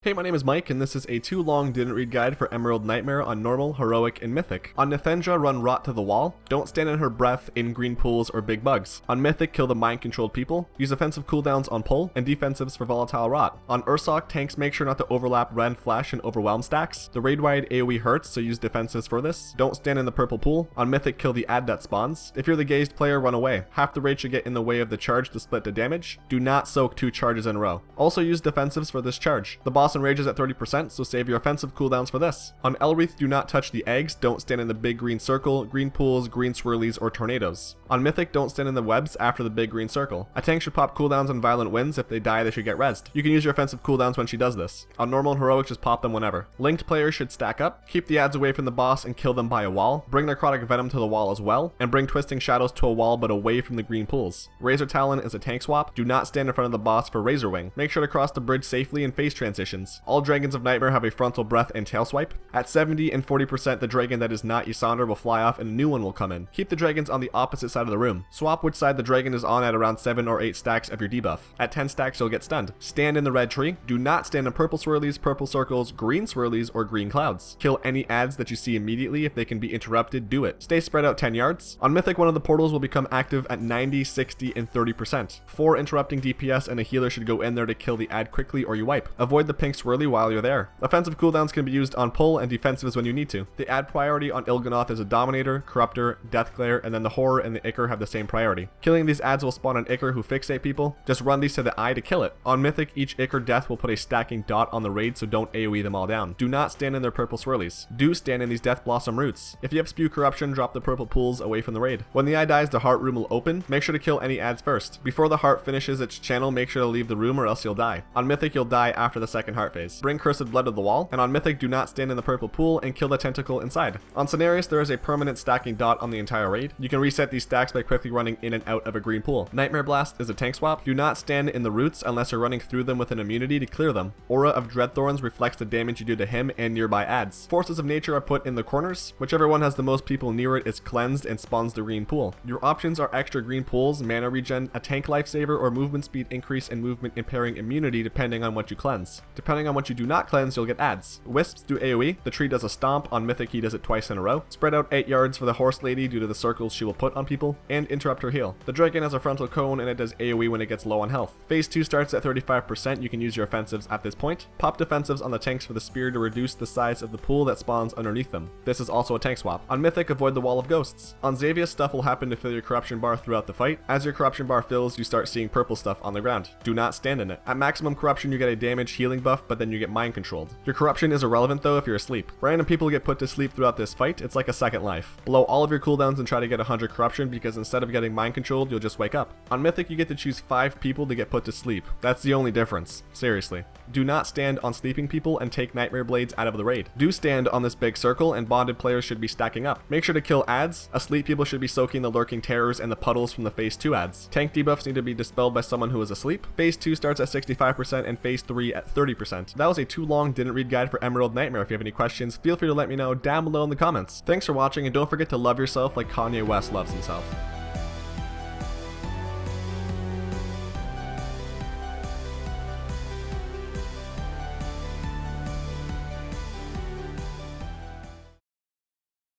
Hey, my name is Mike, and this is a too long didn't read guide for Emerald Nightmare on Normal, Heroic, and Mythic. On Nythendra, run Rot to the wall. Don't stand in her breath in green pools or big bugs. On Mythic, kill the mind-controlled people. Use offensive cooldowns on Pull, and defensives for Volatile Rot. On Ursoc, tanks make sure not to overlap Rend, Flash, and Overwhelm stacks. The raid-wide AoE hurts, so use defensives for this. Don't stand in the purple pool. On Mythic, kill the ad that spawns. If you're the gazed player, run away. Half the raid should get in the way of the charge to split the damage. Do not soak 2 charges in a row. Also use defensives for this charge. The boss enrages at 30%, so save your offensive cooldowns for this. On Elerethe, do not touch the eggs. Don't stand in the big green circle, green pools, green swirlies, or tornadoes. On Mythic, don't stand in the webs after the big green circle. A tank should pop cooldowns on Violent Winds. If they die, they should get rezzed. You can use your offensive cooldowns when she does this. On Normal and Heroic, just pop them whenever. Linked players should stack up. Keep the ads away from the boss and kill them by a wall. Bring Necrotic Venom to the wall as well, and bring Twisting Shadows to a wall but away from the green pools. Razor Talon is a tank swap. Do not stand in front of the boss for Razor Wing. Make sure to cross the bridge safely in phase transitions. All Dragons of Nightmare have a frontal breath and tail swipe. At 70 and 40%, the dragon that is not Ysandra will fly off and a new one will come in. Keep the dragons on the opposite side of the room. Swap which side the dragon is on at around 7 or 8 stacks of your debuff. At 10 stacks, you'll get stunned. Stand in the red tree. Do not stand in purple swirlies, purple circles, green swirlies, or green clouds. Kill any ads that you see immediately. If they can be interrupted, do it. Stay spread out 10 yards. On Mythic, one of the portals will become active at 90, 60, and 30%. 4 interrupting DPS and a healer should go in there to kill the ad quickly or you wipe. Avoid the pink swirly while you're there. Offensive cooldowns can be used on Pull and defensives when you need to. The ad priority on Il'gynoth is a Dominator, Corruptor, Deathglare, and then the Horror and the Ichor have the same priority. Killing these ads will spawn an Ichor who fixate people. Just run these to the eye to kill it. On Mythic, each Ichor death will put a stacking dot on the raid, so don't AoE them all down. Do not stand in their purple swirlies. Do stand in these Death Blossom roots. If you have Spew Corruption, drop the purple pools away from the raid. When the eye dies, the heart room will open. Make sure to kill any ads first. Before the heart finishes its channel, make sure to leave the room or else you'll die. On Mythic, you'll die after the second heart phase. Bring Cursed Blood to the wall, and on Mythic, do not stand in the purple pool and kill the tentacle inside. On Cenarius, there is a permanent stacking dot on the entire raid. You can reset these stacks by quickly running in and out of a green pool. Nightmare Blast is a tank swap. Do not stand in the roots unless you're running through them with an immunity to clear them. Aura of Dreadthorns reflects the damage you do to him and nearby ads. Forces of Nature are put in the corners. Whichever one has the most people near it is cleansed and spawns the green pool. Your options are extra green pools, mana regen, a tank lifesaver, or movement speed increase and movement impairing immunity depending on what you cleanse. Depending on what you do not cleanse, you'll get ads. Wisps do AoE. The tree does a stomp. On Mythic, he does it twice in a row. Spread out 8 yards for the horse lady due to the circles she will put on people, and interrupt her heal. The dragon has a frontal cone and it does AoE when it gets low on health. Phase 2 starts at 35%. You can use your offensives at this point. Pop defensives on the tanks for the spear to reduce the size of the pool that spawns underneath them. This is also a tank swap. On Mythic, avoid the wall of ghosts. On Xavius, stuff will happen to fill your corruption bar throughout the fight. As your corruption bar fills, you start seeing purple stuff on the ground. Do not stand in it. At maximum corruption, you get a damage healing buff, but then you get mind controlled. Your corruption is irrelevant though if you're asleep. Random people get put to sleep throughout this fight. It's like a second life. Blow all of your cooldowns and try to get 100 corruption, because instead of getting mind controlled, you'll just wake up. On Mythic, you get to choose 5 people to get put to sleep. That's the only difference. Seriously. Do not stand on sleeping people and take Nightmare Blades out of the raid. Do stand on this big circle, and bonded players should be stacking up. Make sure to kill ads. Asleep people should be soaking the lurking terrors and the puddles from the phase 2 ads. Tank debuffs need to be dispelled by someone who is asleep. Phase 2 starts at 65% and phase 3 at 30%. That was a too long didn't read guide for Emerald Nightmare. If you have any questions, feel free to let me know down below in the comments. Thanks for watching, and don't forget to love yourself like Kanye West loves himself.